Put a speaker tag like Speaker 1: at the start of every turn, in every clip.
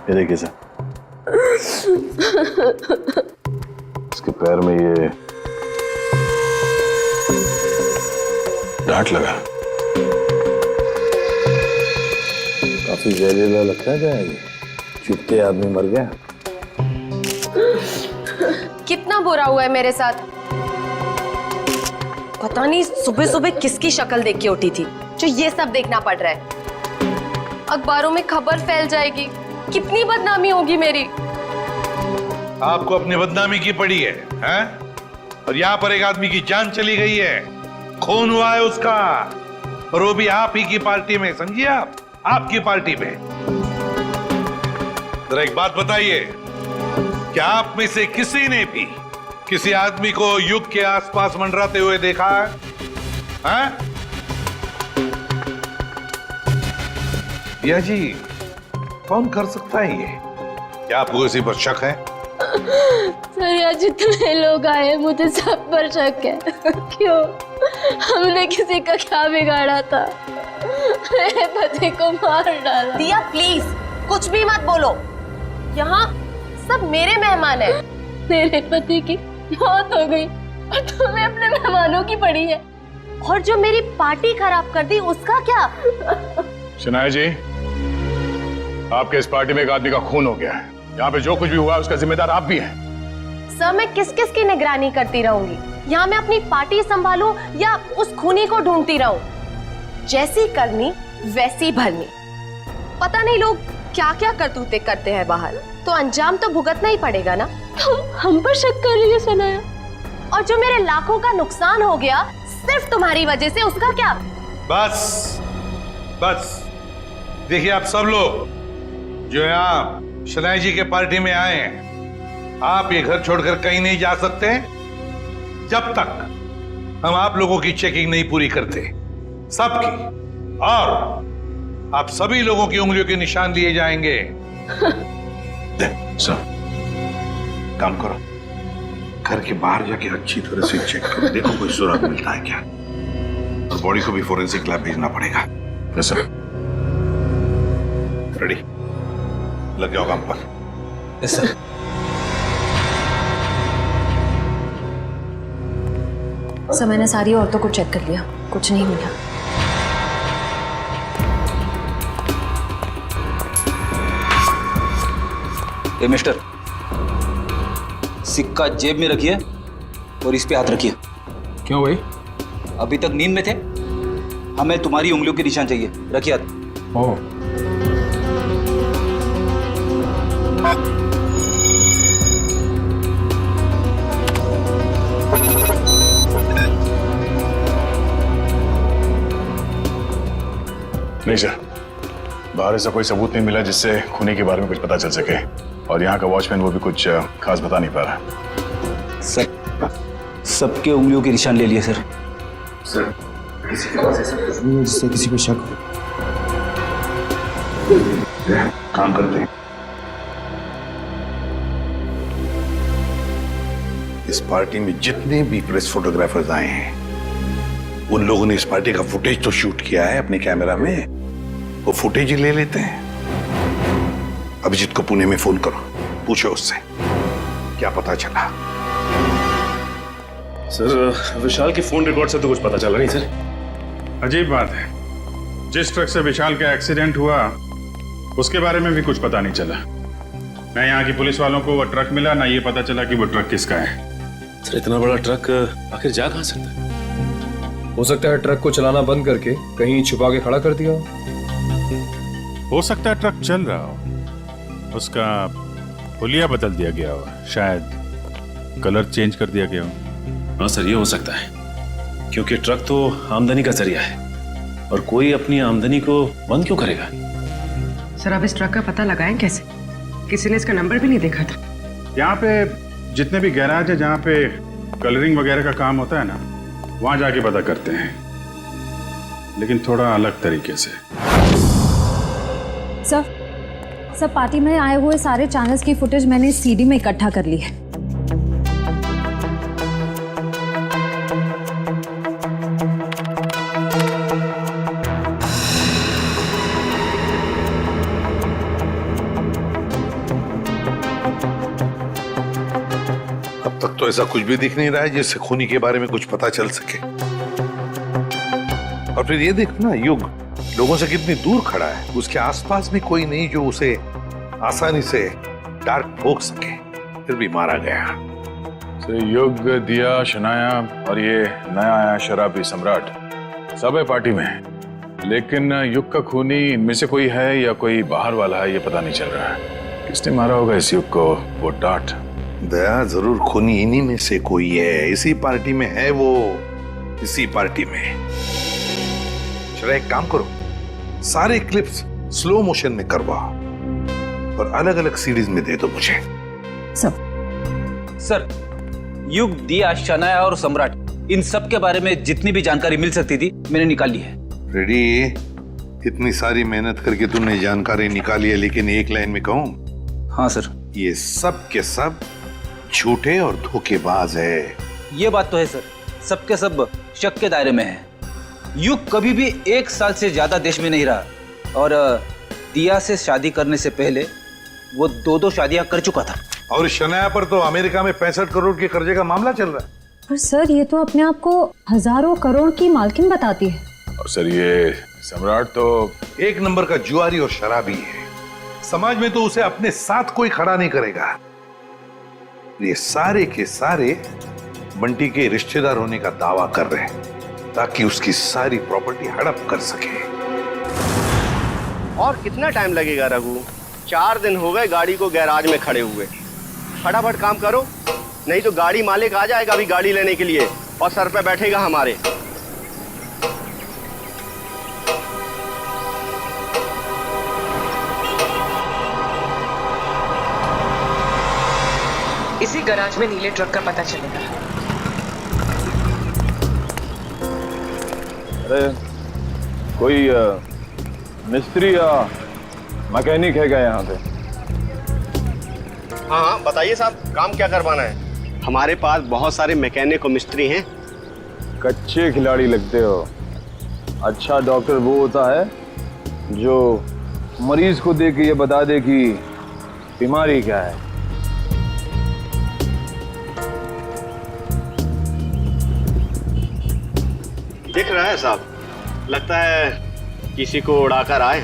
Speaker 1: ये देखिए सर, इसके पैर में ये डांट लगा। काफी जहरीला लगता है क्या ये? चुपते आदमी मर गया।
Speaker 2: कितना बुरा हुआ है मेरे साथ। पता नहीं सुबह सुबह किसकी शक्ल देख के उठी थी जो ये सब देखना पड़ रहा है। अखबारों में खबर फैल जाएगी, कितनी बदनामी होगी मेरी।
Speaker 3: आपको अपनी बदनामी की पड़ी है, हैं? और यहाँ पर एक आदमी की जान चली गई है, खून हुआ है उसका, और वो भी आप ही की पार्टी में। समझिए आप, आपकी पार्टी में। जरा एक बात बताइए, क्या आप में से किसी ने भी किसी आदमी को युग के आसपास मंडराते हुए देखा है? हैं? या जी, कौन कर सकता है ये? क्या आपको किसी पर शक है?
Speaker 4: सर यहाँ जितने लोग आए मुझे सब पर शक है। क्यों? हमने किसी का क्या बिगाड़ा था? मेरे पति को मार डाला।
Speaker 2: दिया प्लीज कुछ भी मत बोलो, यहाँ सब मेरे मेहमान हैं।
Speaker 4: मेरे पति की मौत हो गई और तुम्हें अपने मेहमानों की पड़ी है।
Speaker 2: और जो मेरी पार्टी खराब कर दी उसका क्या?
Speaker 1: शनाया जी, आपके इस पार्टी में एक आदमी का खून हो गया है। यहाँ पे जो कुछ भी हुआ उसका जिम्मेदार आप भी हैं।
Speaker 2: सर मैं किस किस की निगरानी करती रहूंगी? यहाँ मैं अपनी पार्टी संभालूं या उस खूनी को ढूंढती रहूं? जैसी करनी वैसी भरनी। पता नहीं लोग क्या क्या करतूते करते हैं बाहर, तो अंजाम तो भुगतना ही पड़ेगा ना।
Speaker 4: तुम हम पर शक कर रही है सनाया?
Speaker 2: और जो मेरे लाखों का नुकसान हो गया सिर्फ तुम्हारी वजह से, उसका क्या?
Speaker 3: बस बस, देखिए आप सब लोग जो यहाँ शनाया जी के पार्टी में आए हैं, आप ये घर छोड़कर कहीं नहीं जा सकते जब तक हम आप लोगों की चेकिंग नहीं पूरी करते, सबकी। और आप सभी लोगों की उंगलियों के निशान लिए जाएंगे।
Speaker 1: सर,
Speaker 3: काम करो, घर के बाहर जाके अच्छी तरह से चेक करो, देखो कोई सुराग मिलता है क्या। और बॉडी को भी फोरेंसिक लैब भेजना पड़ेगा।
Speaker 1: Yes sir.
Speaker 3: रेडी, लग जाओ काम पर।
Speaker 1: Yes sir.
Speaker 2: सर मैंने सारी औरतों को चेक कर लिया, कुछ नहीं मिला।
Speaker 5: ए मिस्टर, सिक्का जेब में रखिए और इस पे हाथ रखिए।
Speaker 6: क्यों भाई?
Speaker 5: अभी तक नींद में थे, हमें तुम्हारी उंगलियों के निशान चाहिए। रखिए हाथ।
Speaker 6: ओह,
Speaker 1: नहीं सर, बाहर ऐसा कोई सबूत नहीं मिला जिससे खूनी के बारे में कुछ पता चल सके, और यहाँ का वॉचमैन वो भी कुछ खास बता नहीं पा रहा।
Speaker 5: सबके उंगलियों के निशान ले लिए सर।
Speaker 6: सर किसी के पास ऐसा कुछ नहीं है जिससे किसी को शक हो।
Speaker 3: काम करते हैं। इस पार्टी में जितने भी प्रेस फोटोग्राफर्स आए हैं, उन लोगों ने इस पार्टी का फुटेज तो शूट किया है अपने कैमरा में, वो फुटेज ही ले लेते हैं। अभिजीत को पुणे में फोन करो, पूछो उससे क्या पता चला।
Speaker 7: सर, विशाल के फोन रिकॉर्ड से तो कुछ पता चला नहीं सर।
Speaker 6: अजीब बात है, जिस ट्रक से विशाल का एक्सीडेंट हुआ उसके बारे में भी कुछ पता नहीं चला। ना यहाँ की पुलिस वालों को वो ट्रक मिला, ना ये पता चला कि वो ट्रक किसका है।
Speaker 7: सर, इतना बड़ा ट्रक आखिर जा कहाँ सकता है?
Speaker 8: हो सकता है ट्रक को चलाना बंद करके कहीं छुपा के खड़ा कर दिया
Speaker 6: हो सकता है ट्रक चल रहा हो, उसका हुलिया बदल दिया गया हो, शायद कलर चेंज कर दिया गया हो।
Speaker 7: हाँ सर, ये हो सकता है, क्योंकि ट्रक तो आमदनी का जरिया है और कोई अपनी आमदनी को बंद क्यों करेगा?
Speaker 9: सर अब इस ट्रक का पता लगाएं कैसे? किसी ने इसका नंबर भी नहीं देखा था।
Speaker 6: यहाँ पे जितने भी गैराज है जहाँ पे कलरिंग वगैरह का काम होता है ना, वहाँ जाके पता करते हैं, लेकिन थोड़ा अलग तरीके से।
Speaker 10: सर पार्टी में आए हुए सारे चैनल्स की फुटेज मैंने सीडी में इकट्ठा कर ली है।
Speaker 3: तो ऐसा कुछ भी दिख नहीं रहा है जिससे खूनी के बारे में कुछ पता चल सके। और फिर ये देखो ना, युग लोगों से कितनी दूर खड़ा है, उसके आसपास भी कोई नहीं जो उसे आसानी से डार्क ठोक सके, फिर भी मारा गया।
Speaker 1: युग, दिया, शनाया और ये नया आया शराबी सम्राट सब है पार्टी में, लेकिन युग का खूनी इनमें से कोई है या कोई बाहर वाला है ये पता नहीं चल रहा है। किसने मारा होगा इस युग को? वो टाट
Speaker 3: दया जरूर खूनी इन्हीं में से कोई है, इसी पार्टी में है वो, इसी पार्टी में। चलो एक काम करो, सारे क्लिप्स स्लो मोशन में करवाओ और अलग अलग सीरीज में दे दो मुझे।
Speaker 5: सर, युग, दिया, शनाया और सम्राट, इन सब के बारे में जितनी भी जानकारी मिल सकती थी मैंने निकाल ली है।
Speaker 3: रेडी? इतनी सारी मेहनत करके तुमने जानकारी निकाली है, लेकिन एक लाइन में कहूं?
Speaker 5: हाँ सर।
Speaker 3: ये सब के सब झूठे और धोखेबाज है।
Speaker 5: ये बात तो है सर, सबके सब शक के दायरे में है। युग कभी भी 1 साल से ज्यादा देश में नहीं रहा, और दिया से शादी करने से पहले वो 2 शादियां कर चुका था।
Speaker 3: और शनाया पर तो अमेरिका में 65 करोड़ के कर्जे का मामला चल रहा है।
Speaker 10: पर सर ये तो अपने आप को हजारों करोड़ की मालकिन बताती है।
Speaker 1: और सर ये सम्राट तो
Speaker 3: एक नंबर का जुआरी और शराबी है, समाज में तो उसे अपने साथ कोई खड़ा नहीं करेगा। ये सारे के सारे बंटी के रिश्तेदार होने का दावा कर रहे हैं ताकि उसकी सारी प्रॉपर्टी हड़प कर सके।
Speaker 11: और कितना टाइम लगेगा रघु? 4 दिन हो गए गाड़ी को गैराज में खड़े हुए। फटाफट काम करो, नहीं तो गाड़ी मालिक आ जाएगा अभी गाड़ी लेने के लिए और सर पे बैठेगा हमारे।
Speaker 9: इसी गैराज में नीले ट्रक का पता चलेगा।
Speaker 8: अरे कोई मिस्त्री या मैकेनिक है क्या यहाँ पे?
Speaker 11: हाँ हाँ बताइए साहब, काम क्या करवाना है? हमारे पास बहुत सारे मैकेनिक और मिस्त्री हैं।
Speaker 8: कच्चे खिलाड़ी लगते हो। अच्छा डॉक्टर वो होता है जो मरीज को देख के ये बता दे कि बीमारी क्या है।
Speaker 11: दिख रहा है साहब, लगता है किसी को उड़ाकर आए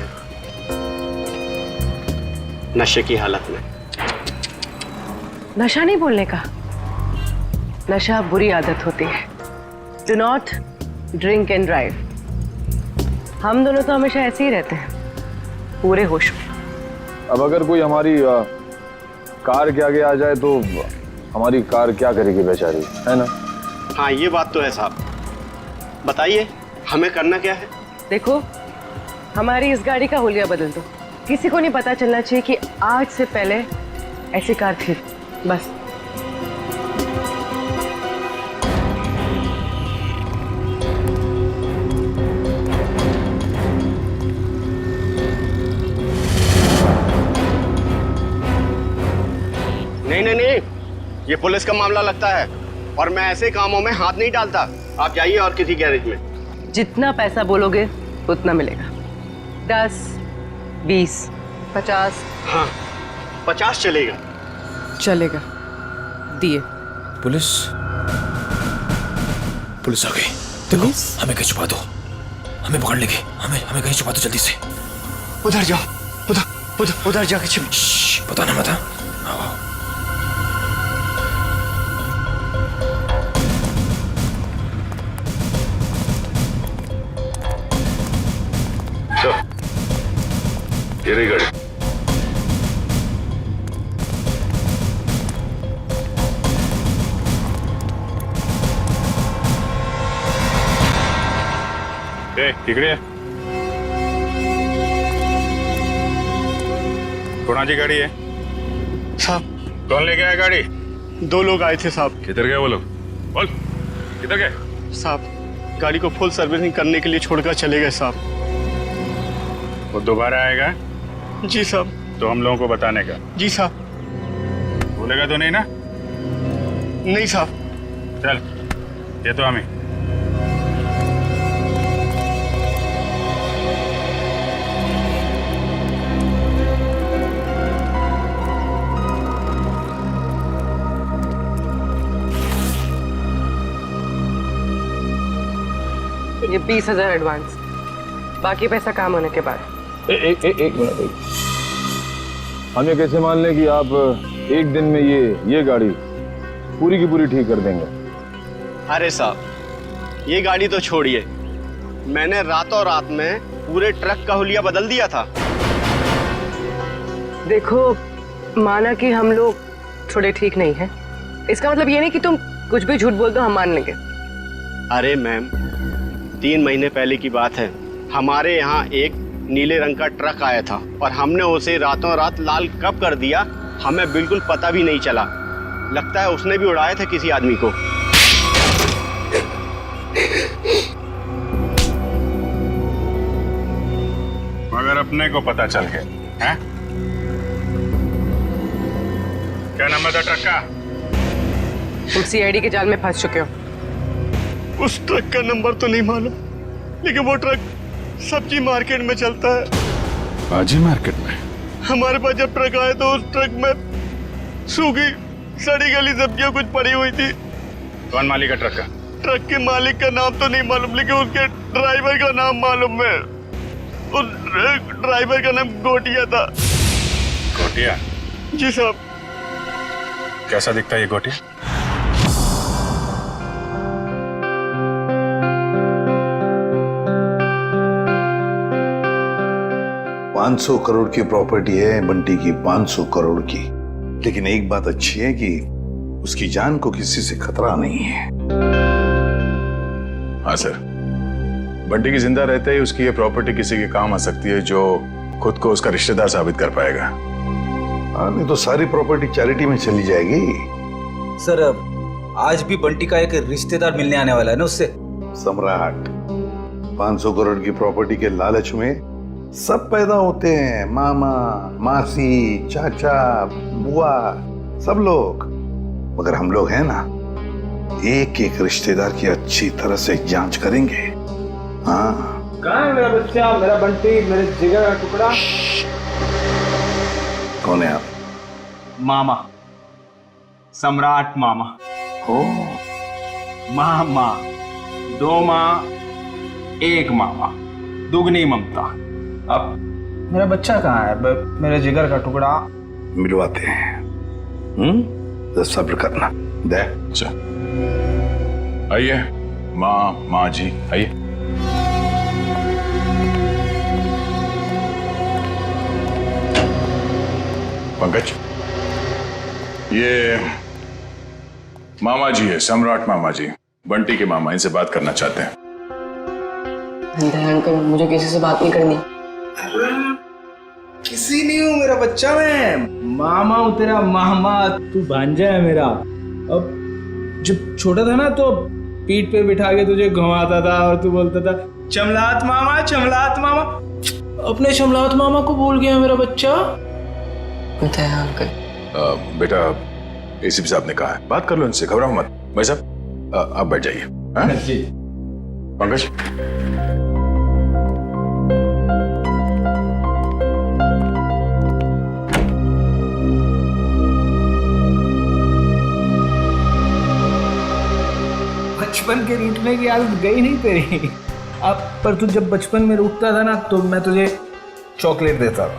Speaker 11: नशे की हालत में।
Speaker 9: नशा नहीं बोलने का, नशा बुरी आदत होती है। Do not drink and drive. हम दोनों तो हमेशा ऐसे ही रहते हैं, पूरे होश में।
Speaker 8: अब अगर कोई हमारी कार के आगे आ जाए तो हमारी कार क्या करेगी बेचारी, है ना?
Speaker 11: हाँ ये बात तो है साहब। बताइए हमें करना क्या है?
Speaker 9: देखो, हमारी इस गाड़ी का हुलिया बदल दो। किसी को नहीं पता चलना चाहिए कि आज से पहले ऐसी कार थी, बस।
Speaker 11: नहीं नहीं नहीं, ये पुलिस का मामला लगता है और मैं ऐसे कामों में हाथ नहीं डालता। आप जाइए और किसी गैरेज में।
Speaker 9: जितना पैसा बोलोगे उतना मिलेगा। 10, 20, 50।
Speaker 11: हाँ 50 चलेगा।
Speaker 9: चलेगा, दिए।
Speaker 7: पुलिस पुलिस आ गई। देखो हमें कहीं छुपा दो, हमें पकड़ लेगी। हमें कहीं छुपा दो जल्दी से।
Speaker 11: उधर जाओ, उधर जाके छिप।
Speaker 7: पता ना मत।
Speaker 1: ये रही गाड़ी।
Speaker 6: तिकडे कोणाची गाड़ी है
Speaker 11: साहब?
Speaker 6: कौन लेके आया गाड़ी?
Speaker 11: 2 लोग आए थे साहब।
Speaker 6: किधर गए वो लोग? बोल किधर गए?
Speaker 11: साहब गाड़ी को फुल सर्विसिंग करने के लिए छोड़कर चले गए साहब।
Speaker 6: वो दोबारा आएगा?
Speaker 11: जी साहब।
Speaker 6: तो हम लोगों को बताने का।
Speaker 11: जी साहब।
Speaker 6: बोलेगा तो नहीं ना?
Speaker 11: नहीं साहब।
Speaker 6: चल ये तो हमें।
Speaker 9: ये 20,000 एडवांस, बाकी पैसा काम होने के बाद।
Speaker 8: एक मिनट, हम ये कैसे मान लें कि आप एक दिन में ये गाड़ी पूरी की पूरी ठीक कर देंगे?
Speaker 11: अरे साहब, ये गाड़ी तो छोड़िए, मैंने रातों रात में पूरे ट्रक का हुलिया बदल दिया था।
Speaker 9: देखो, माना कि हम लोग थोड़े ठीक नहीं हैं, इसका मतलब ये नहीं कि तुम कुछ भी झूठ बोल दो हम मान लेंगे।
Speaker 11: अरे मैम, 3 महीने पहले की बात है, हमारे यहाँ एक नीले रंग का ट्रक आया था और हमने उसे रातों रात लाल कब कर दिया हमें बिल्कुल पता भी नहीं चला। लगता है उसने भी उड़ाया था किसी आदमी को।
Speaker 6: मगर अपने को पता चल गया है? क्या नंबर था ट्रक का?
Speaker 9: तुम सीआईडी के जाल में फंस चुके हो।
Speaker 11: उस ट्रक का नंबर तो नहीं मालूम, लेकिन वो ट्रक सब्जी मार्केट में चलता है।
Speaker 1: भाजी मार्केट में?
Speaker 11: हमारे पास जब ट्रक आया तो उस ट्रक में सूखी सड़ी गली सब्जियां कुछ पड़ी हुई थी।
Speaker 6: कौन मालिक है ट्रक का?
Speaker 11: ट्रक के मालिक का नाम तो नहीं मालूम, लेकिन उसके ड्राइवर का नाम मालूम है। उस ड्राइवर का नाम गोटिया था।
Speaker 6: गोटिया?
Speaker 11: जी साहब।
Speaker 6: कैसा दिखता है ये गोटिया?
Speaker 3: $500 करोड़ की प्रॉपर्टी है बंटी की, 500 करोड़ की। लेकिन एक बात अच्छी है कि उसकी जान को किसी से खतरा नहीं है।
Speaker 1: हाँ सर, बंटी की जिंदा रहते ही उसकी ये प्रॉपर्टी किसी के काम आ सकती है जो खुद को उसका रिश्तेदार साबित कर पाएगा।
Speaker 3: हाँ, नहीं तो सारी प्रॉपर्टी चैरिटी में चली जाएगी।
Speaker 5: सर, आज भी बंटी का एक रिश्तेदार मिलने आने वाला है ना उससे।
Speaker 3: सम्राट, 500 करोड़ की प्रॉपर्टी के लालच में सब पैदा होते हैं, मामा, मासी, चाचा, बुआ, सब लोग। मगर हम लोग हैं ना, एक एक रिश्तेदार की अच्छी तरह से जांच करेंगे। हाँ।
Speaker 5: कहाँ है मेरा बच्चा, मेरा बंटी, मेरे जिगर का टुकड़ा?
Speaker 3: कौन है आप?
Speaker 5: मामा, सम्राट मामा।
Speaker 3: ओ,
Speaker 5: मामा, 2 माँ, 1 मामा, दुगनी ममता। अब मेरा बच्चा कहाँ है, मेरे जिगर का टुकड़ा?
Speaker 3: मिलवाते हैं। तो सब्र करना। दे।
Speaker 1: अच्छा, आइए माँ जी, आइए। पंकज, ये मामा जी है, सम्राट मामा जी, बंटी के मामा, इनसे बात करना चाहते हैं।
Speaker 9: अंकल, मुझे किसी से बात नहीं करनी।
Speaker 5: किसी नहीं हूँ मेरा बच्चा, मैं मामा हूँ तेरा मामा, तू भांजा है मेरा। अब जब छोटा था ना तो पीठ पे बिठा के तुझे घुमाता था और तू बोलता था चमलात मामा, चमलात मामा। अपने चमलात मामा को भूल गया मेरा बच्चा।
Speaker 9: अंकल,
Speaker 1: बेटा, एसीपी साहब ने कहा है, बात कर लो इनसे, घबराओ मत। भाई साहब, आप बैठ जाइए।
Speaker 5: जी।
Speaker 1: पंकज,
Speaker 5: बचपन के रूठने की आदत गई नहीं तेरी। अब पर तू जब बचपन में रूठता था ना तो मैं तुझे चॉकलेट देता था।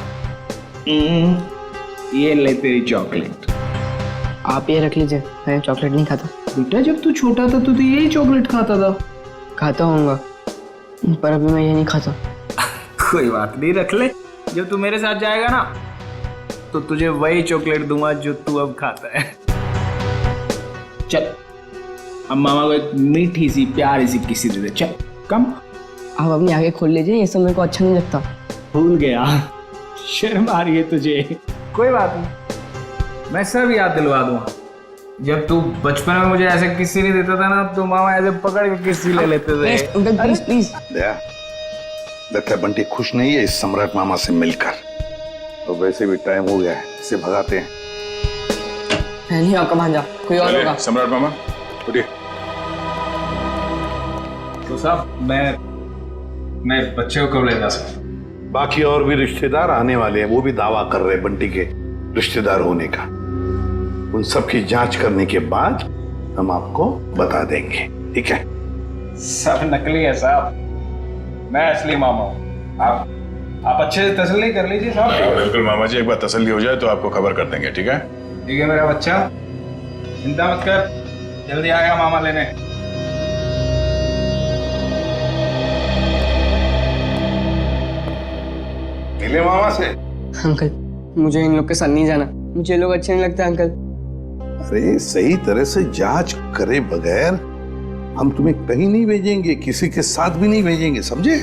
Speaker 5: ये ले तेरी चॉकलेट।
Speaker 9: आप ये रख लीजिए, मैं चॉकलेट नहीं खाता।
Speaker 5: बेटा, जब तू छोटा था तो यही चॉकलेट खाता था।
Speaker 9: खाता हूँगा, पर अभी मैं ये नहीं खाता।
Speaker 5: कोई बात नहीं, रख ले। जब तू मेरे साथ जाएगा ना तो तुझे वही चॉकलेट दूंगा जो तू अब खाता है। चल, अब मामा को एक मीठी सी प्यारी सी किसी दे दे। चल, कम।
Speaker 9: आप अपनी आगे खोल लीजिए, ये सब मेरे को अच्छा नहीं लगता।
Speaker 5: भूल गया, शर्म आ रही है तुझे। कोई बात नहीं, मैं सब याद दिलवा दूंगा। जब तू बचपन में मुझे ऐसे किस्सी नहीं देता था ना तो मामा ऐसे पकड़ के किस्सी ले लेते थे।
Speaker 9: Please please.
Speaker 3: लगता है बंटी खुश नहीं है इस सम्राट मामा से मिलकर। तो वैसे भी टाइम हो गया है, इसे भगाते हैं।
Speaker 9: नहीं आपका भांजा, कोई और होगा।
Speaker 1: सम्राट मामा, उठिए।
Speaker 5: तो साहब, मैं बच्चे को कब ले जा सकता?
Speaker 3: बाकी और भी रिश्तेदार आने वाले हैं, वो भी दावा कर रहे हैं बंटी के रिश्तेदार होने का। उन सब की जांच करने के बाद हम आपको बता देंगे, ठीक है?
Speaker 5: सब नकली है साहब। मैं असली मामा हूँ। आप अच्छे से तसल्ली कर लीजिए साहब।
Speaker 1: बिल्कुल मामा जी, एक बार तसल्ली हो जाए तो आपको खबर कर देंगे, ठीक है?
Speaker 5: ठीक है मेरा बच्चा, चिंता मत कर, जल्दी आएगा मामा लेने।
Speaker 3: मिले मामा से?
Speaker 12: अंकल मुझे इन लोग के साथ नहीं जाना, मुझे लोग अच्छे नहीं लगते अंकल।
Speaker 3: अरे सही तरह से जांच करे बगैर हम तुम्हें कहीं नहीं भेजेंगे, किसी के साथ भी नहीं भेजेंगे, समझे?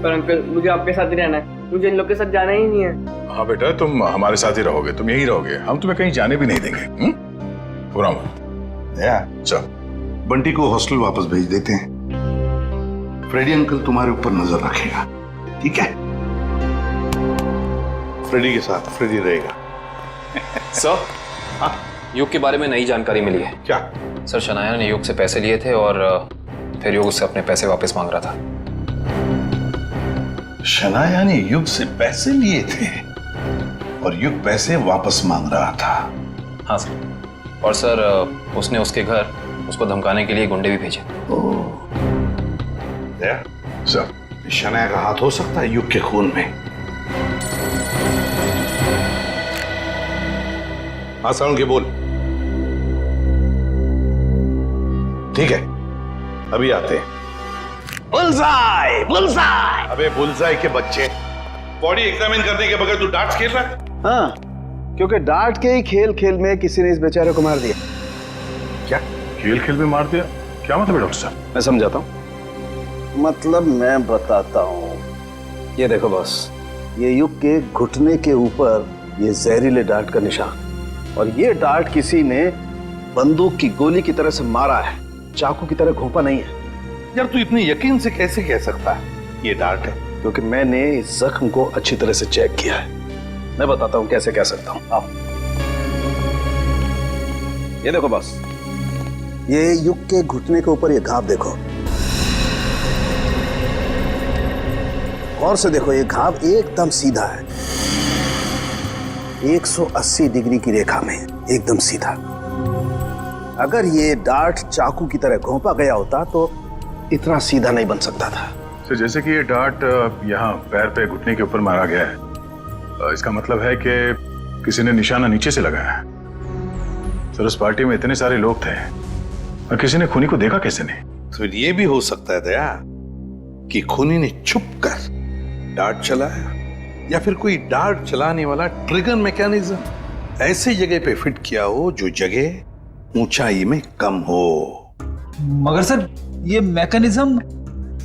Speaker 12: पर अंकल मुझे आपके साथ ही रहना है, मुझे इन लोग के साथ जाना ही नहीं है।
Speaker 1: हाँ बेटा, तुम हमारे साथ ही रहोगे, तुम यहीं रहोगे, हम तुम्हें कहीं जाने भी नहीं देंगे। पूरा चल,
Speaker 3: बंटी को हॉस्टल वापस भेज देते हैं। फ्रेडी अंकल तुम्हारे ऊपर नजर रखेगा, ठीक है? फ्रेडी के साथ फ्रेडी रहेगा।
Speaker 13: सर, हाँ, युग के बारे में नई जानकारी मिली है।
Speaker 3: क्या?
Speaker 13: सर, शनाया ने युग से पैसे लिए थे और फिर युग उससे अपने पैसे वापस मांग रहा था।
Speaker 3: शनाया ने युग से पैसे लिए थे और युग पैसे वापस मांग रहा था?
Speaker 13: हाँ सर, और सर उसने उसके घर उसको धमकाने के लिए गुंडे भी भेजे।
Speaker 3: सर, शनाया का हाथ हो सकता है युग के खून में। हाँ साउंड के बोल। ठीक है, अभी आते हैं। Bullseye, bullseye. अबे बुलसाई के बच्चे, बॉडी एग्जामिन करने के बगैर तू डार्ट्स खेल रहा है?
Speaker 8: हाँ, क्योंकि डांट के ही खेल खेल में किसी ने इस बेचारे को मार दिया।
Speaker 1: क्या खेल खेल में मार दिया? क्या मतलब है डॉक्टर साहब?
Speaker 8: मैं समझाता हूँ। मतलब मैं बताता हूँ। ये देखो बॉस, ये युग के घुटने के ऊपर ये जहरीले डांट का निशान, और ये डांट किसी ने बंदूक की गोली की तरह से मारा है, चाकू की तरह घोंपा नहीं है।
Speaker 3: यार तू इतनी यकीन से कैसे कह सकता है ये डार्ट है?
Speaker 8: क्योंकि मैंने इस जख्म को अच्छी तरह से चेक किया है। मैं बताता हूँ कैसे कह सकता हूँ। आप ये देखो बॉस, ये युग के घुटने के ऊपर ये घाव देखो, और से देखो, ये घाव एकदम सीधा है, 180 डिग्री की रेखा में एकदम सीधा। अगर ये डार्ट चाकू की तरह घोंपा गया होता तो इतना सीधा नहीं बन सकता था।
Speaker 1: तो जैसे कि ये डार्ट यहाँ पैर पे घुटने के ऊपर मारा गया है, इसका मतलब है कि किसी ने निशाना नीचे से लगाया है। सर, उस पार्टी में इतने सारे लोग थे और किसी ने खूनी को देखा कैसे नहीं?
Speaker 3: तो ये भी हो सकता है दया कि खूनी ने छुप कर डार्ट चलाया, या फिर कोई डार्ट चलाने वाला ट्रिगर मैकेनिज्म ऐसी जगह पे फिट किया हो जो जगह ऊंचाई में कम हो।
Speaker 5: मगर सर, ये मैकेनिज्म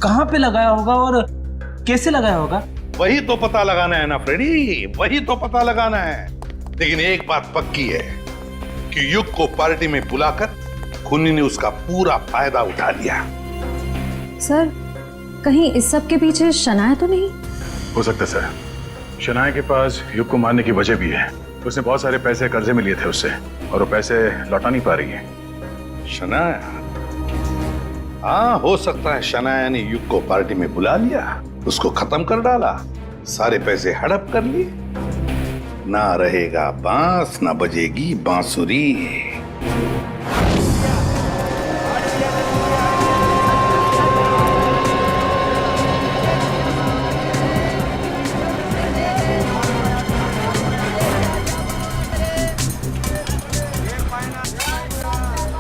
Speaker 5: कहाँ पे लगाया होगा और कैसे लगाया होगा?
Speaker 3: वही तो पता लगाना है ना फ्रेडी, वही तो पता लगाना है। लेकिन एक बात पक्की है कि युग को पार्टी में बुलाकर खूनी ने उसका पूरा फायदा उठा लिया।
Speaker 10: सर, कहीं इस सब के पीछे शनाया तो नहीं?
Speaker 1: हो सकता है सर, शनाया के पास युग को मारने की वजह भी है। उसने बहुत सारे पैसे कर्जे में लिए थे उससे, और वो पैसे लौटा नहीं पा रही है।
Speaker 3: शनाया? हाँ, हो सकता है शनाया ने युग को पार्टी में बुला लिया, उसको खत्म कर डाला, सारे पैसे हड़प कर लिए। ना रहेगा बांस, ना बजेगी बांसुरी।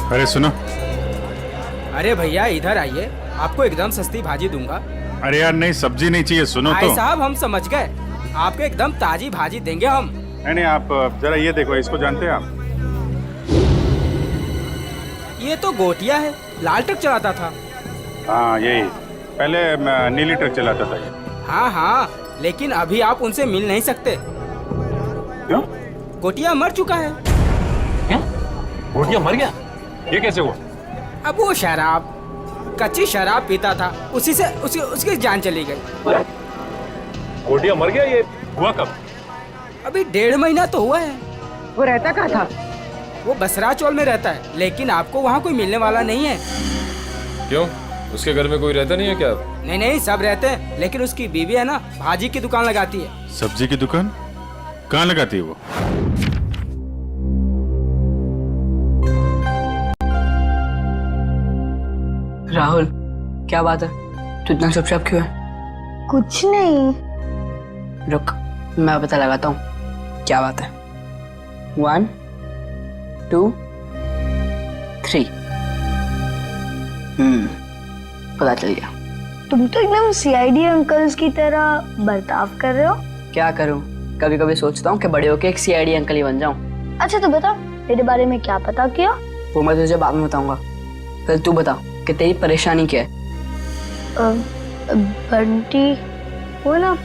Speaker 6: अरे सुनो।
Speaker 12: अरे भैया इधर आइए, आपको एकदम सस्ती भाजी दूंगा।
Speaker 6: अरे यार नहीं, सब्जी नहीं चाहिए, सुनो तो।
Speaker 12: भाई साहब, हम समझ गए, आपको एकदम ताजी भाजी देंगे हम।
Speaker 6: नहीं, आप जरा ये देखो, इसको जानते हैं आप?
Speaker 12: ये तो गोटिया है, लाल ट्रक चलाता था।
Speaker 6: हाँ यही, पहले नीली ट्रक चलाता था ये।
Speaker 12: हाँ हाँ, लेकिन अभी आप उनसे मिल नहीं सकते।
Speaker 6: क्यों?
Speaker 12: गोटिया मर चुका है।
Speaker 13: क्या? गोटिया मर गया? ये कैसे हुआ?
Speaker 12: अब वो शराब, कच्ची शराब पीता था, उसी से उसकी जान चली गई।
Speaker 13: गोटिया मर गया? ये हुआ कब?
Speaker 12: अभी 1.5 महीना तो हुआ है।
Speaker 9: वो रहता कहाँ था?
Speaker 12: वो बसरा चौल में रहता है, लेकिन आपको वहाँ कोई मिलने वाला नहीं है।
Speaker 13: क्यों? उसके घर में कोई रहता नहीं है क्या?
Speaker 12: नहीं नहीं, सब रहते हैं, लेकिन उसकी बीवी है ना, भाजी की दुकान लगाती है।
Speaker 6: सब्जी की दुकान कहाँ लगाती है वो?
Speaker 9: राहुल, क्या बात है? तू इतना चुपचाप क्यों है?
Speaker 4: कुछ नहीं।
Speaker 9: रुक, मैं पता लगाता हूँ क्या बात है। 1 2 3। पता चल गया।
Speaker 4: तुम तो एकदम सीआईडी अंकल्स की तरह बर्ताव कर रहे हो।
Speaker 9: क्या करूँ, कभी कभी सोचता हूँ कि बड़े होके एक सीआईडी अंकल ही बन जाऊँ।
Speaker 4: अच्छा तो बता, मेरे बारे में क्या पता किया?
Speaker 9: वो मैं तुझे बाद में बताऊंगा। पहले तू बता कि तेरी परेशानी क्या है।
Speaker 4: बंटी, वो ना,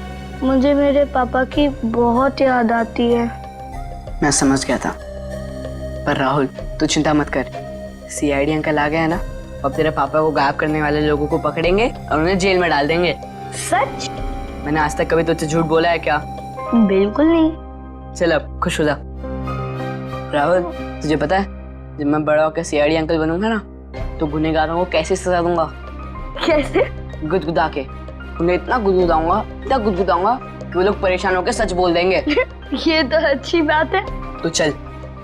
Speaker 4: मुझे मेरे पापा की बहुत याद आती है।
Speaker 9: मैं समझ गया था, पर राहुल तू चिंता मत कर। सीआईडी अंकल आ गए हैं ना, अब तेरे पापा को गायब करने वाले लोगों को पकड़ेंगे और उन्हें जेल में डाल देंगे।
Speaker 4: सच?
Speaker 9: मैंने आज तक कभी तुझसे झूठ बोला है क्या?
Speaker 4: बिल्कुल नहीं।
Speaker 9: चल अब खुश हो जा। राहुल तुझे पता है, जब मैं बड़ा होकर सीआईडी अंकल बनूंगा ना, तो गुनहगारों को कैसे सजा दूंगा?
Speaker 4: कैसे?
Speaker 9: गुदगुदा के। उन्हें इतना गुदगुदाऊंगा कि वो लोग परेशान होकर सच बोल देंगे।
Speaker 4: ये तो अच्छी बात है।
Speaker 9: तो चल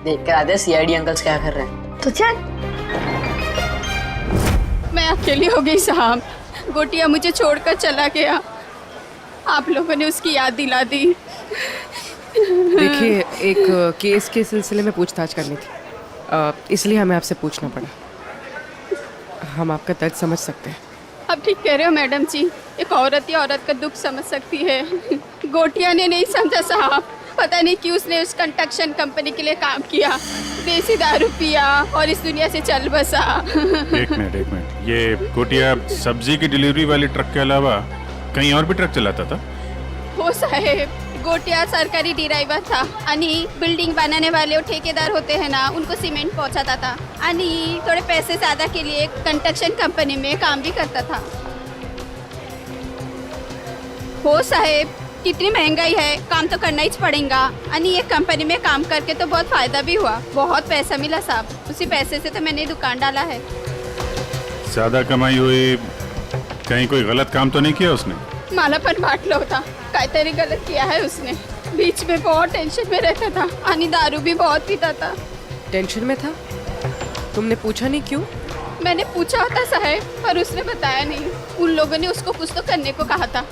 Speaker 9: देख कर आते सीआईडी अंकल्स क्या कर रहे हैं।
Speaker 4: तो चल।
Speaker 14: मैं अकेली हो गई साहब, गोटिया मुझे छोड़कर चला गया। आप लोगों ने उसकी याद दिला दी।
Speaker 15: देखिए, एक केस के सिलसिले में पूछताछ करनी थी, इसलिए हमें आपसे पूछना पड़ा। हम आपका दर्द समझ सकते हैं।
Speaker 14: अब ठीक कह रहे हो मैडम जी, एक औरत ही औरत का दुख समझ सकती है। गोटिया ने नहीं समझा साहब, पता नहीं क्यों उसने उस कंस्ट्रक्शन कंपनी के लिए काम किया, देसी दारू पिया और इस दुनिया से चल बसा।
Speaker 6: एक मिनट, ये गोटिया सब्जी की डिलीवरी वाली ट्रक के अलावा कहीं और भी ट्रक चलाता था?
Speaker 14: हो साहेब, गोटिया सरकारी ड्राइवर था आणि बिल्डिंग बनाने वाले ठेकेदार होते हैं ना, उनको सीमेंट पहुंचाता था आणि थोड़े पैसे ज्यादा के लिए कंस्ट्रक्शन कंपनी में काम भी करता था। हो साहेब, कितनी महंगाई है, काम तो करना ही पड़ेगा। आणि ये कंपनी में काम करके तो बहुत फायदा भी हुआ, बहुत पैसा मिला साहब। उसी पैसे से तो मैंने दुकान डाला है।
Speaker 6: ज्यादा कमाई हुई, कहीं कोई गलत काम तो नहीं किया उसने?
Speaker 14: मला पण वाटलं होता काहीतरी गलत किया है उसने। बीच में बहुत टेंशन में रहता था आणि दारू भी बहुत पीता था।
Speaker 15: टेंशन में था? तुमने पूछा नहीं क्यों?
Speaker 14: मैंने पूछा होता साहब, पर उसने बताया नहीं। उन लोगों ने उसको कुछ तो करने को कहा था।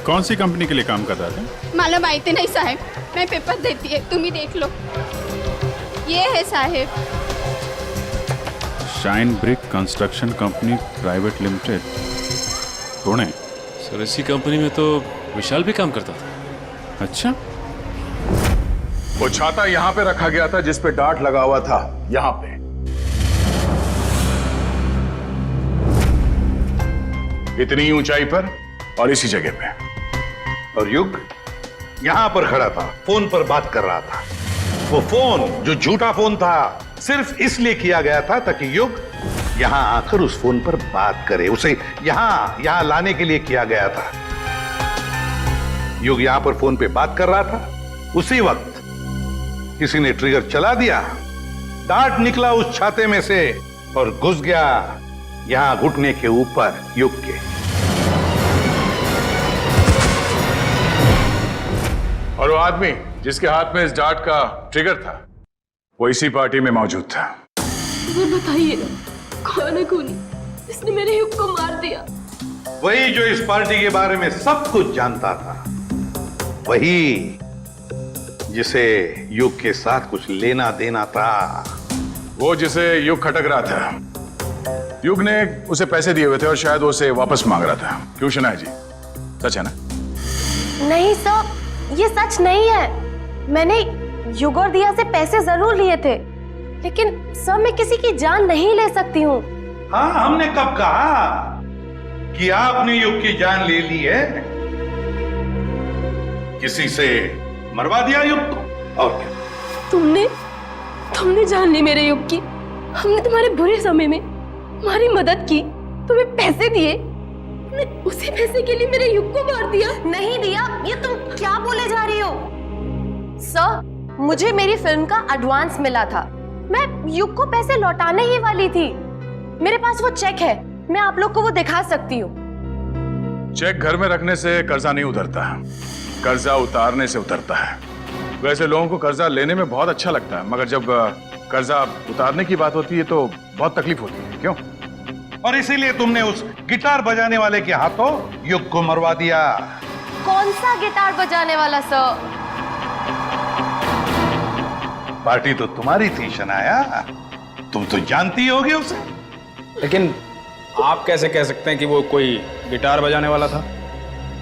Speaker 6: कौन सी कंपनी के लिए काम कर रहा था?
Speaker 14: मला माहिती नहीं साहब, मैं पेपर देती है, तुम ही देख लो। ये है साहब,
Speaker 6: shine brick construction company private limited, Pune.
Speaker 7: Sir इसी कंपनी में तो विशाल भी काम करता था।
Speaker 6: अच्छा,
Speaker 1: वो छाता यहां पे रखा गया था जिस पे डार्ट लगा हुआ था, यहां पे। इतनी ऊंचाई पर और इसी जगह पे।
Speaker 3: और युग यहां पर खड़ा था, फोन पर बात कर रहा था। वो फोन जो झूठा फोन था, सिर्फ इसलिए किया गया था ताकि युग यहां आकर उस फोन पर बात करे। उसे यहां लाने के लिए किया गया था। युग यहां पर फोन पे बात कर रहा था, उसी वक्त किसी ने ट्रिगर चला दिया, डार्ट निकला उस छाते में से और घुस गया यहां घुटने के ऊपर युग के।
Speaker 1: और वो आदमी जिसके हाथ में इस डार्ट का ट्रिगर था, वो इसी पार्टी में मौजूद था।
Speaker 4: मुझे बताइए ना, कौन है खूनी? इसने मेरे युग को मार दिया।
Speaker 3: वही जो इस पार्टी के बारे में सब कुछ जानता था, वही जिसे युग के साथ कुछ लेना देना था।
Speaker 1: वो जिसे युग खटक रहा था। युग ने उसे पैसे दिए हुए थे और शायद वो उसे वापस मांग रहा था। क्यों शनाया जी, सच है ना?
Speaker 2: नहीं सर, ये सच नहीं है। मैंने युग और दिया से पैसे जरूर लिए थे, लेकिन सर मैं किसी की जान नहीं ले सकती हूँ।
Speaker 3: हाँ, हमने कब कहा कि आपने युग की जान ले ली है? किसी से मरवा दिया युग को, और क्या?
Speaker 4: तुमने जान ली मेरे युग की। हमने तुम्हारे बुरे समय में तुम्हारी मदद की, तुम्हें पैसे दिए, तुमने उसी पैसे के लिए मेरे युग को मार दिया।
Speaker 2: नहीं दिया, ये तुम क्या बोले जा रही हो? सर, मुझे मेरी फिल्म का एडवांस मिला था, मैं युग को पैसे लौटाने ही वाली थी। मेरे पास वो चेक है, मैं आप लोग को वो दिखा सकती हूँ।
Speaker 1: चेक घर में रखने से कर्जा नहीं उतरता, कर्जा उतारने से उतरता है। वैसे लोगों को कर्जा लेने में बहुत अच्छा लगता है, मगर जब कर्जा उतारने की बात होती है तो बहुत तकलीफ होती है। क्यों?
Speaker 3: और इसीलिए तुमने उस गिटार बजाने वाले के हाथों युग को मरवा दिया।
Speaker 2: कौन सा गिटार बजाने वाला सर?
Speaker 3: पार्टी तो तुम्हारी थी शनाया, तुम तो जानती होगी उसे।
Speaker 12: लेकिन आप कैसे कह सकते हैं कि वो कोई गिटार बजाने वाला था?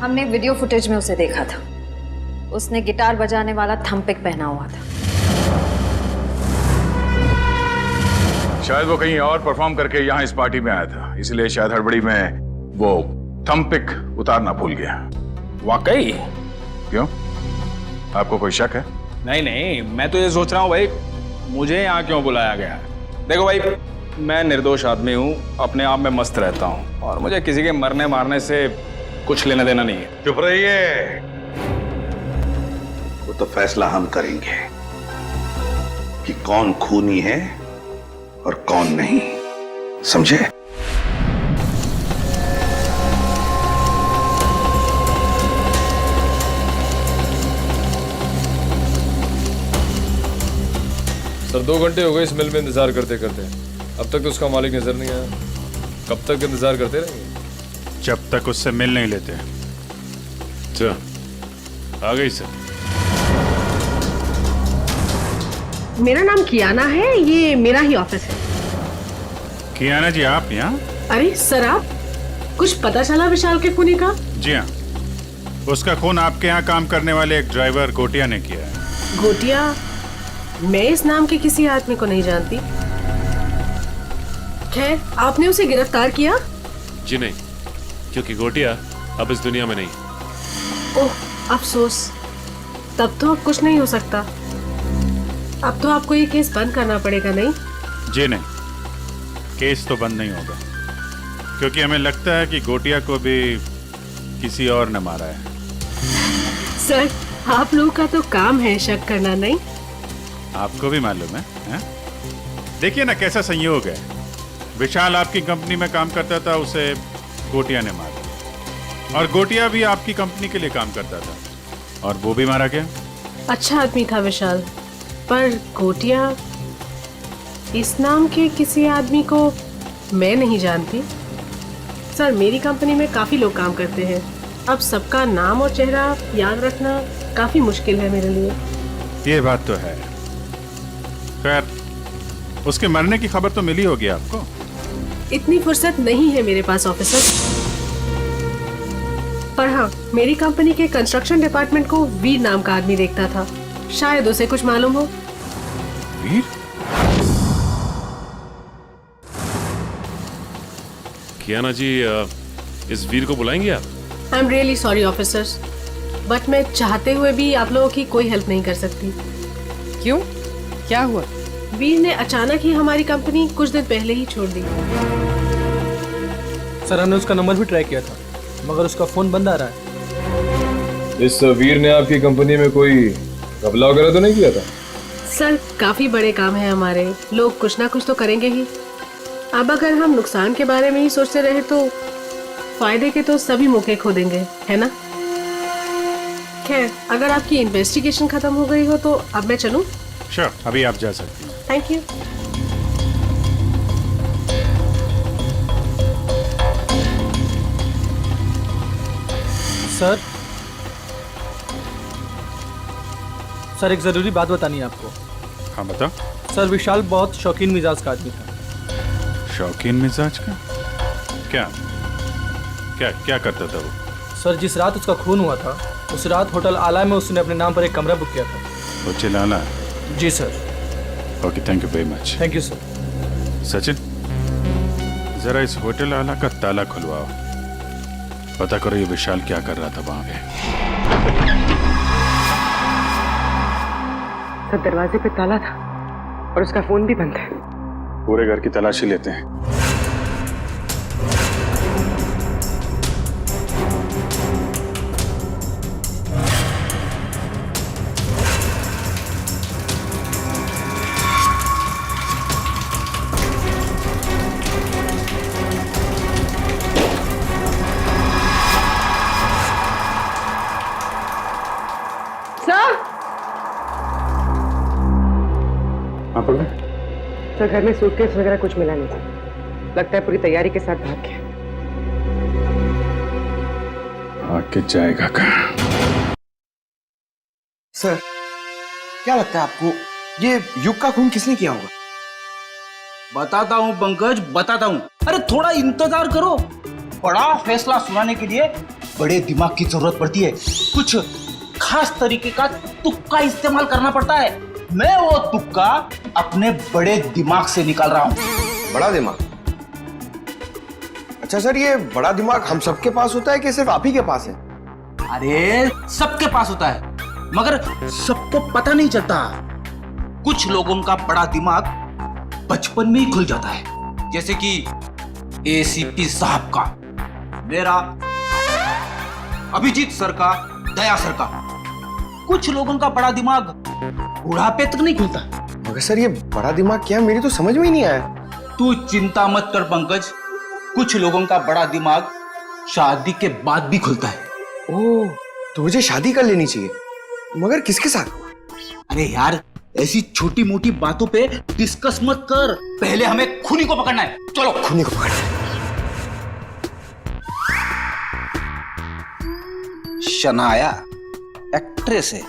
Speaker 10: हमने वीडियो फुटेज में उसे देखा था। उसने गिटार बजाने वाला थंपिक पहना हुआ था।
Speaker 1: शायद वो कहीं और परफॉर्म करके यहाँ इस पार्टी में आया था, इसलिए शायद हड़बड़ी में वो थंपिक उतारना भूल गया।
Speaker 12: वाकई?
Speaker 1: क्यों, आपको कोई शक है?
Speaker 12: नहीं नहीं, मैं तो ये सोच रहा हूँ भाई, मुझे यहाँ क्यों बुलाया गया है? देखो भाई, मैं निर्दोष आदमी हूँ, अपने आप में मस्त रहता हूँ और मुझे किसी के मरने मारने से कुछ लेना देना नहीं है।
Speaker 3: चुप रहिए, वो तो फैसला हम करेंगे कि कौन खूनी है और कौन नहीं, समझे?
Speaker 16: सर 2 घंटे हो गए इस मिल में इंतजार करते करते, अब तक तो उसका मालिक नजर नहीं आया। कब तक इंतजार करते रहेंगे?
Speaker 6: जब तक उससे मिल नहीं लेते।
Speaker 7: अच्छा, आ गई सर।
Speaker 9: मेरा नाम कियाना है, ये मेरा ही ऑफिस है।
Speaker 6: कियाना जी, आप यहाँ?
Speaker 9: अरे सर, आप कुछ पता चला विशाल के खूनी का?
Speaker 6: जी हाँ, उसका खून आपके यहाँ काम करने वाले एक ड्राइवर गोटिया ने किया है।
Speaker 9: गोटिया? मैं इस नाम के किसी आदमी को नहीं जानती। खैर, आपने उसे गिरफ्तार किया?
Speaker 7: जी नहीं, क्योंकि गोटिया अब इस दुनिया में नहीं।
Speaker 9: ओह, अफसोस। तब तो अब कुछ नहीं हो सकता। अब तो आपको ये केस बंद करना पड़ेगा, नहीं?
Speaker 6: जी नहीं, केस तो बंद नहीं होगा, क्योंकि हमें लगता है कि गोटिया को भी किसी और ने मारा है।
Speaker 9: सर, आप लोगों का तो काम है शक करना, नहीं?
Speaker 6: आपको भी मालूम है? देखिए ना कैसा संयोग है। विशाल आपकी कंपनी में काम करता था, उसे गोटिया ने मारा, और गोटिया भी आपकी कंपनी के लिए काम करता था और वो भी मारा गया।
Speaker 9: अच्छा आदमी था विशाल, पर गोटिया, इस नाम के किसी आदमी को मैं नहीं जानती। सर, मेरी कंपनी में काफ़ी लोग काम करते हैं। अब सबका नाम और चेहरा याद रखना काफ़ी मुश्किल है मेरे लिए।
Speaker 6: ये बात तो है। खैर, उसके मरने की खबर तो मिली होगी आपको?
Speaker 9: इतनी फुर्सत नहीं है मेरे पास ऑफिसर, पर हाँ, मेरी कंपनी के कंस्ट्रक्शन डिपार्टमेंट को वीर नाम का आदमी देखता था। शायद उसे कुछ मालूम हो।
Speaker 6: वीर?
Speaker 7: कियाना जी, इस वीर को बुलाएंगे आप?
Speaker 9: I am really sorry officers, but मैं चाहते हुए भी आप लोगों की कोई हेल्प नहीं कर सकती।
Speaker 15: क्यों, क्या हुआ?
Speaker 9: वीर ने अचानक ही हमारी कंपनी कुछ दिन पहले ही छोड़ दी।
Speaker 12: सर, हमने उसका नंबर भी ट्राई किया था, मगर उसका फोन बंद आ रहा है।
Speaker 16: इस वीर ने आपकी कंपनी में कोई घपला वगैरह तो नहीं किया था?
Speaker 9: सर, काफी बड़े काम है हमारे, लोग कुछ ना कुछ तो करेंगे ही। अब अगर हम नुकसान के बारे में ही सोचते रहे तो फायदे के तो सभी मौके खो देंगे, है ना? खैर, अगर आपकी इन्वेस्टिगेशन खत्म हो गई हो तो अब मैं चलूं?
Speaker 6: श्योर, अभी आप जा सकती हैं।
Speaker 9: Thank you.
Speaker 12: सर, एक जरूरी बात बतानी है आपको।
Speaker 6: हाँ, बता।
Speaker 12: सर, विशाल बहुत शौकीन मिजाज का आदमी था।
Speaker 6: शौकीन मिजाज का? क्या क्या क्या करता था वो?
Speaker 12: सर, जिस रात उसका खून हुआ था, उस रात होटल आला में उसने अपने नाम पर एक कमरा बुक किया था।
Speaker 6: होटल आला?
Speaker 12: जी sir.
Speaker 6: Okay, thank you very much.
Speaker 12: Thank you sir.
Speaker 6: Sachin, जरा इस होटल आला का ताला खुलवाओ, पता करो ये विशाल क्या कर रहा था वहां पे।
Speaker 9: तो दरवाजे पे ताला था और उसका फोन भी बंद है।
Speaker 6: पूरे घर की तलाशी लेते हैं।
Speaker 9: सर, घर में सूटकेस वगैरह कुछ मिला नहीं था।
Speaker 15: लगता है पूरी तैयारी के साथ भाग गया।
Speaker 1: आके जाएगा कहाँ?
Speaker 17: सर, क्या लगता है आपको ये युग का खून किसने किया होगा?
Speaker 5: बताता हूँ पंकज, बताता हूँ। अरे थोड़ा इंतजार करो। बड़ा फैसला सुनाने के लिए बड़े दिमाग की जरूरत पड़ती है। कुछ खास तरीके का तुक्का इस्तेमाल करना पड़ता है। मैं वो तुक्का अपने बड़े दिमाग से निकाल रहा हूँ।
Speaker 17: बड़ा दिमाग? अच्छा सर, ये बड़ा दिमाग हम सबके पास होता है कि सिर्फ आप ही के पास है?
Speaker 5: अरे सबके पास होता है, मगर सबको पता नहीं चलता। कुछ लोगों का बड़ा दिमाग बचपन में ही खुल जाता है, जैसे कि एसीपी साहब का, मेरा, अभिजीत सर का, दया सर का। कुछ लोगों का बड़ा दिमाग बुढ़ापे तक नहीं खुलता।
Speaker 17: मगर सर, ये बड़ा दिमाग क्या है, मेरी तो समझ में ही नहीं आया।
Speaker 5: तू चिंता मत कर पंकज, कुछ लोगों का बड़ा दिमाग शादी के बाद भी खुलता है।
Speaker 17: ओह, तो मुझे शादी कर लेनी चाहिए, मगर किसके साथ?
Speaker 5: अरे यार, ऐसी छोटी मोटी बातों पे डिस्कस मत कर। पहले हमें खूनी को पकड़ना है। चलो
Speaker 17: खूनी को पकड़ना है।
Speaker 5: शनाया एक्ट्रेस है,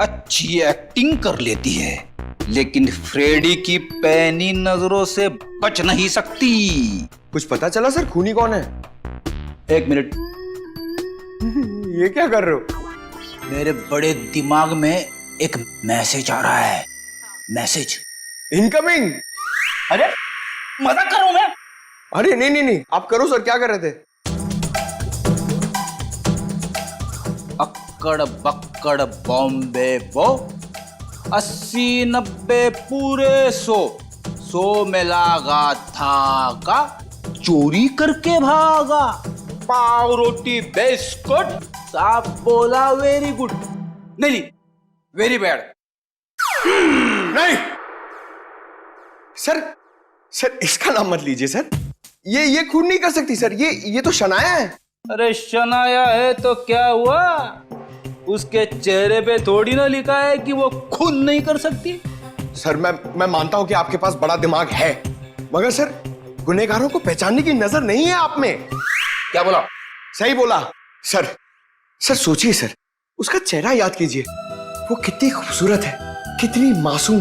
Speaker 5: अच्छी एक्टिंग कर लेती है, लेकिन फ्रेडी की पैनी नजरों से बच नहीं सकती।
Speaker 17: कुछ पता चला सर, खूनी कौन है?
Speaker 5: एक मिनट।
Speaker 17: ये क्या कर रहे हो?
Speaker 5: मेरे बड़े दिमाग में एक मैसेज आ रहा है। Message
Speaker 17: incoming.
Speaker 5: अरे मजाक कर रहा हूं मैं।
Speaker 17: अरे नहीं नहीं नहीं, आप करो सर, क्या कर रहे थे?
Speaker 5: अक्कड़ बक्कड़ बॉम्बे वो 80-90 पूरे 100 में लागा धागा, चोरी करके भागा, पाव रोटी बिस्कुट, साहब बोला वेरी गुड। नहीं, वेरी बैड।
Speaker 17: नहीं सर, सर इसका नाम मत लीजिए सर। ये खून नहीं कर सकती सर, ये तो शनाया है।
Speaker 5: अरे शनाया है तो क्या हुआ? उसके चेहरे पे थोड़ी ना लिखा है कि वो खून नहीं कर सकती।
Speaker 17: सर मैं मानता हूं कि आपके पास बड़ा दिमाग है, मगर सर गुनहगारों को पहचानने की नजर नहीं है आप में।
Speaker 5: क्या बोला?
Speaker 17: सही बोला सर। सर सोचिए सर, उसका चेहरा याद कीजिए। वो कितनी खूबसूरत है, कितनी मासूम,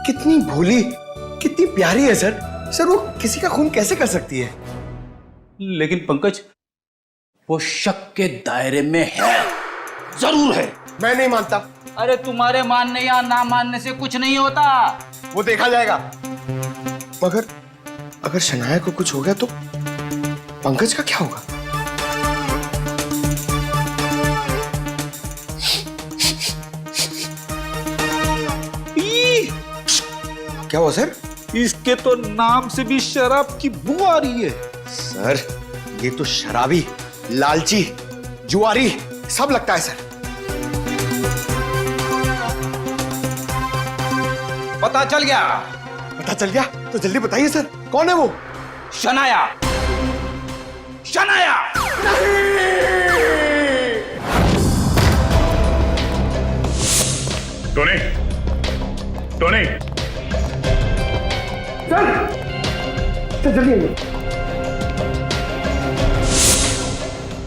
Speaker 17: कितनी भोली, कितनी प्यारी है सर। सर वो किसी का खून कैसे कर सकती है?
Speaker 5: लेकिन पंकज, वो शक के दायरे में है, जरूर है।
Speaker 17: मैं नहीं मानता।
Speaker 5: अरे तुम्हारे मानने या ना मानने से कुछ नहीं होता,
Speaker 17: वो देखा जाएगा। मगर अगर शनाया को कुछ हो गया तो पंकज का क्या होगा? क्या हुआ सर?
Speaker 5: इसके तो नाम से भी शराब की बू आ रही है।
Speaker 17: सर ये तो शराबी, लालची, जुआरी सब लगता है सर।
Speaker 5: पता चल गया?
Speaker 17: पता चल गया तो जल्दी बताइए सर, कौन है वो?
Speaker 5: Shanaya. Shanaya
Speaker 1: Tony, Tony,
Speaker 17: sir जल्दी आइए।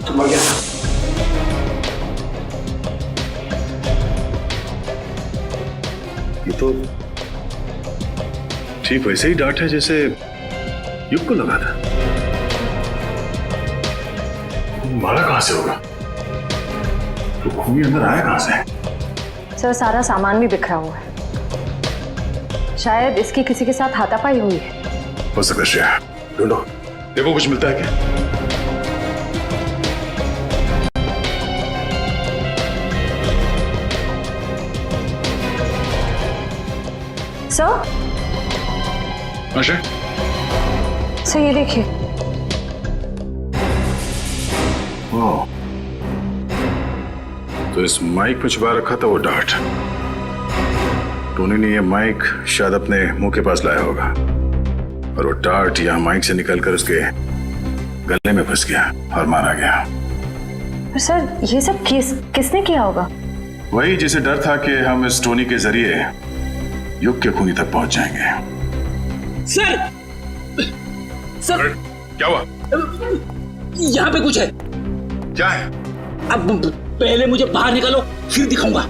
Speaker 17: तो मर गया।
Speaker 1: ये तो ठीक वैसे ही डांट है जैसे युग को लगा था। मारा कहां से होगा? तो खूनी अंदर आया कहां से?
Speaker 10: सर सारा सामान भी बिखरा हुआ है, शायद इसकी किसी के साथ हाथापाई हुई है।
Speaker 1: हो सकता है, ढूंढो, देखो कुछ मिलता है क्या?
Speaker 10: सर,
Speaker 1: आशा,
Speaker 10: सर ये देखिए।
Speaker 1: ओह, तो इस माइक में छुपा रखा था वो डार्ट। टोनी ने ये माइक शायद अपने मुंह के पास लाया होगा और वो डार्ट यहाँ माइक से निकलकर उसके गले में फंस गया और मारा गया।
Speaker 10: पर सर ये सब किसने किया होगा?
Speaker 1: वही जिसे डर था कि हम इस टोनी के जरिए युग के खूनी तक पहुंच जाएंगे।
Speaker 5: सर, सर
Speaker 1: क्या हुआ?
Speaker 5: यहाँ पे कुछ है।
Speaker 1: क्या है?
Speaker 5: अब पहले मुझे बाहर निकालो, फिर दिखाऊंगा।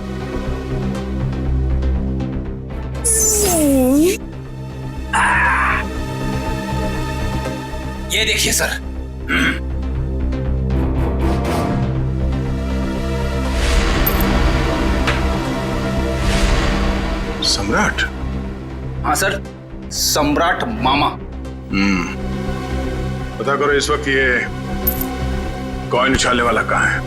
Speaker 5: ये देखिए सर।
Speaker 1: सम्राट?
Speaker 5: हाँ सर, सम्राट मामा।
Speaker 1: पता करो इस वक्त ये कॉइन उछालने वाला कहाँ है?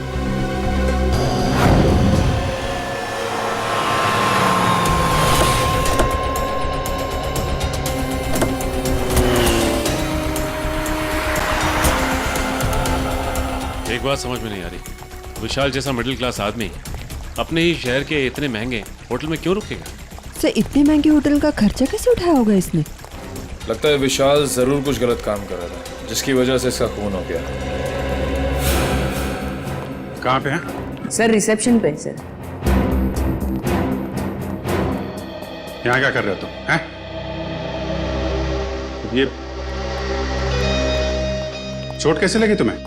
Speaker 7: एक बात समझ में नहीं आ रही, विशाल जैसा मिडिल क्लास आदमी अपने ही शहर के इतने महंगे होटल में क्यों रुकेगा?
Speaker 18: सर इतने महंगे होटल का खर्चा कैसे उठाया होगा इसने?
Speaker 16: लगता है विशाल जरूर कुछ गलत काम कर रहा था, जिसकी वजह से इसका खून हो गया।
Speaker 6: कहाँ पे हैं?
Speaker 18: सर रिसेप्शन पे सर।
Speaker 6: यहाँ क्या कर रहे हो तुम? हैं? ये चोट कैसे लगी तुम्हें?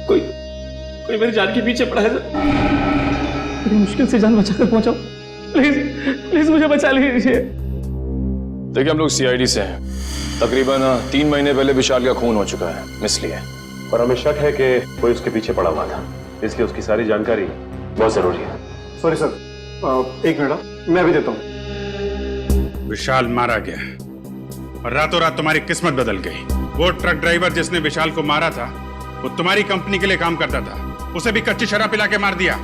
Speaker 19: कोई मेरी जान के पीछे पड़ा है सर। मेरी मुश्किल से जान बचाकर पहुंचाओ, प्लीज मुझे बचा लीजिए।
Speaker 16: देखिए हम लोग सीआईडी से हैं। तकरीबन 3 महीने पहले विशाल का खून हो चुका है, इसलिए।
Speaker 7: पर हमें शक है कि कोई उसके पीछे पड़ा हुआ था, इसलिए उसकी सारी जानकारी बहुत जरूरी है।
Speaker 19: सॉरी सर, एक मिनट मैं भी देता हूँ।
Speaker 6: विशाल मारा गया और रातों रात तुम्हारी किस्मत बदल गई। वो ट्रक ड्राइवर जिसने विशाल को मारा था वो तुम्हारी कंपनी के लिए काम करता था, उसे भी कच्ची शराब पिला के मार दिया।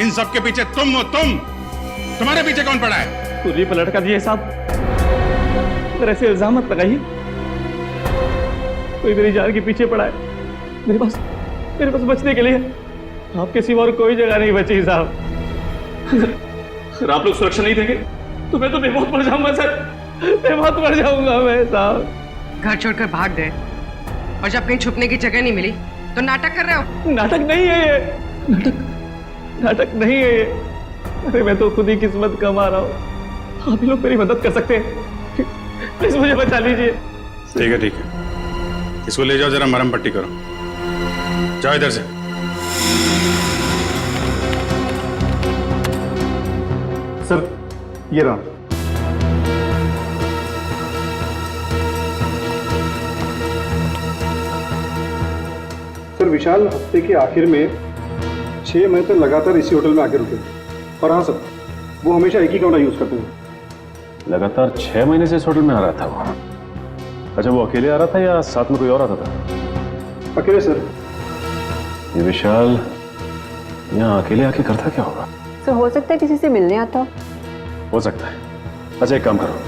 Speaker 6: इन सब के पीछे तुम हो। तुम्हारे पीछे कौन पड़ा है?
Speaker 19: कुर्री पर लटका दिए साहब, मेरे से इल्जाम मत लगाइए। कोई मेरी जान के पीछे पड़ा है। मेरे पास बचने के लिए आपके सिवा और कोई जगह नहीं बची साहब। अगर आप लोग सुरक्षा नहीं देंगे तो मैं तो बेमौत मर जाऊंगा सर, बेमौत मर जाऊंगा मैं साहब।
Speaker 15: घर छोड़कर भाग गए और जब कहीं छुपने की जगह नहीं मिली तो नाटक कर रहे हो?
Speaker 19: नाटक नहीं है ये, नाटक नहीं है ये। अरे मैं तो खुद ही किस्मत कमा रहा हूँ। आप ही लोग मेरी मदद कर सकते हैं, प्लीज मुझे बचा लीजिए।
Speaker 6: ठीक है, इसको ले जाओ, जरा मरहम पट्टी करो। जाओ इधर से।
Speaker 19: सर ये रहा। सर विशाल हफ्ते के आखिर में 6 महीने तक लगातार इसी होटल में आके रुके। और हाँ सर, वो हमेशा एक ही कमरा यूज करते हैं।
Speaker 7: लगातार 6 महीने से इस होटल में आ रहा था वो? अच्छा, वो अकेले आ रहा था या साथ में कोई और आता था?
Speaker 19: अकेले सर।
Speaker 7: ये विशाल यहाँ अकेले आके करता क्या होगा?
Speaker 18: सर हो सकता है किसी से मिलने आता
Speaker 7: हो सकता है। अच्छा एक काम करो,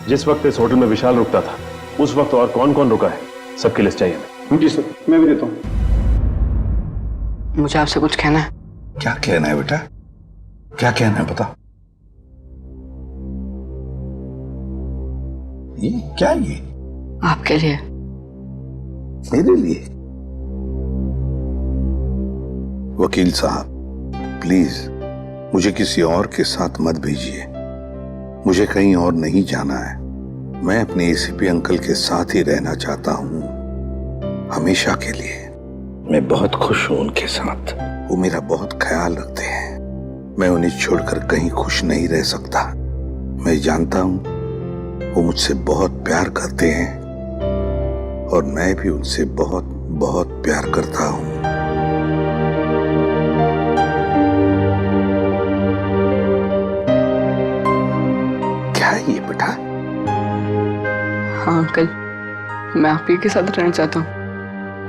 Speaker 7: जिस वक्त इस होटल में विशाल रुकता था उस वक्त और कौन कौन रुका है सबकी लिस्ट चाहिए हमें।
Speaker 19: जी सर, मैं भी देता हूँ।
Speaker 15: मुझे आपसे कुछ कहना है।
Speaker 3: क्या कहना है बेटा? क्या कहना है बता। ये क्या ये?
Speaker 15: आपके लिए।
Speaker 3: मेरे लिए? वकील साहब प्लीज मुझे किसी और के साथ मत भेजिए। मुझे कहीं और नहीं जाना है। मैं अपने एसीपी अंकल के साथ ही रहना चाहता हूँ, हमेशा के लिए। मैं बहुत खुश हूँ उनके साथ। वो मेरा बहुत ख्याल रखते हैं। मैं उन्हें छोड़कर कहीं खुश नहीं रह सकता। मैं जानता हूँ वो मुझसे बहुत प्यार करते हैं और मैं भी उनसे बहुत बहुत प्यार करता हूँ। क्या है ये बेटा?
Speaker 15: हाँ अंकल, मैं आप ही के साथ रहना चाहता हूँ।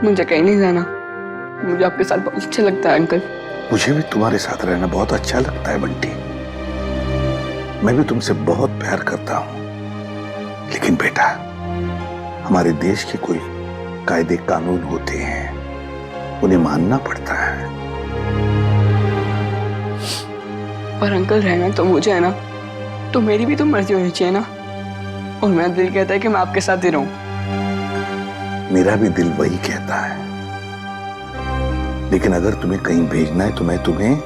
Speaker 15: मुझे कहीं नहीं जाना। मुझे आपके साथ बहुत अच्छा लगता है अंकल।
Speaker 3: मुझे भी तुम्हारे साथ रहना बहुत अच्छा लगता है बंटी। मैं भी तुमसे बहुत प्यार करता हूँ। लेकिन बेटा, हमारे देश के कोई कायदे कानून होते हैं, उन्हें मानना पड़ता है।
Speaker 15: पर अंकल रहना तो मुझे है ना, तो मेरी भी तो मर्जी होनी चाहिए ना। और मेरा दिल कहता है कि मैं आपके साथ ही रहूं।
Speaker 3: मेरा भी दिल वही कहता है। लेकिन अगर तुम्हें कहीं भेजना है तो मैं तुम्हें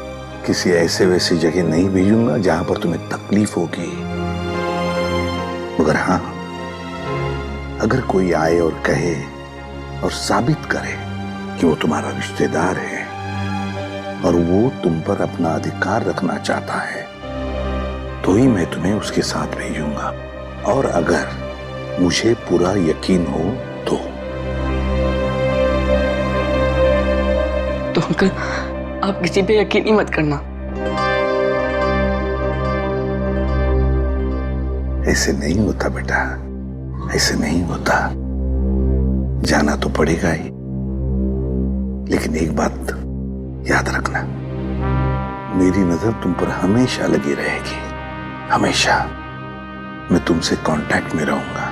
Speaker 3: किसी ऐसे वैसी जगह नहीं भेजूंगा जहां पर तुम्हें तकलीफ होगी। मगर हाँ,
Speaker 8: अगर कोई आए और कहे और साबित करे कि वो तुम्हारा रिश्तेदार है और वो तुम पर अपना अधिकार रखना चाहता है, तो ही मैं तुम्हें उसके साथ भेजूंगा। और अगर मुझे पूरा यकीन हो
Speaker 15: तो अंकल आप किसी पे यकीन ही मत करना।
Speaker 8: ऐसे नहीं होता बेटा, ऐसे नहीं होता। जाना तो पड़ेगा ही, लेकिन एक बात याद रखना, मेरी नजर तुम पर हमेशा लगी रहेगी, हमेशा। मैं तुमसे कांटेक्ट में रहूंगा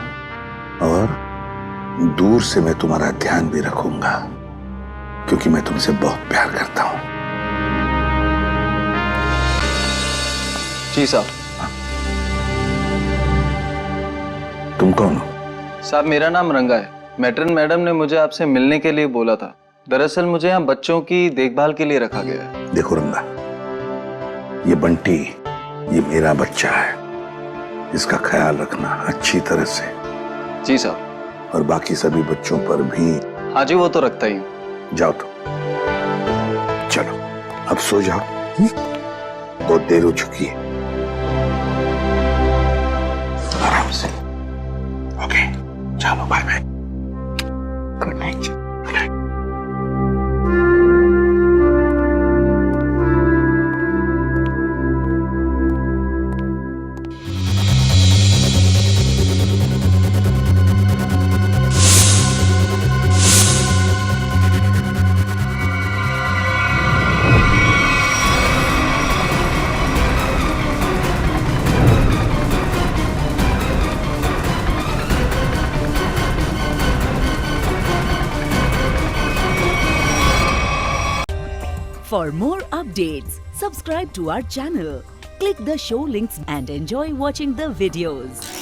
Speaker 8: और दूर से मैं तुम्हारा ध्यान भी रखूंगा, क्योंकि मैं तुमसे बहुत प्यार करता हूं।
Speaker 5: जी साहब।
Speaker 8: तुम कौन हो?
Speaker 5: साहब मेरा नाम रंगा है। मैट्रन मैडम ने मुझे आपसे मिलने के लिए बोला था। दरअसल मुझे यहाँ बच्चों की देखभाल के लिए रखा गया है।
Speaker 8: देखो रंगा, ये बंटी, ये मेरा बच्चा है, इसका ख्याल रखना अच्छी तरह से।
Speaker 5: जी साहब।
Speaker 8: और बाकी सभी बच्चों पर भी।
Speaker 5: हाँ जी, वो तो रखता ही हूँ।
Speaker 8: जाओ तो, चलो अब सो जाओ, बहुत देर हो चुकी है। आराम से। ओके, चलो bye bye. Good night.
Speaker 20: For more updates, subscribe to our channel, click the show links and enjoy watching the videos.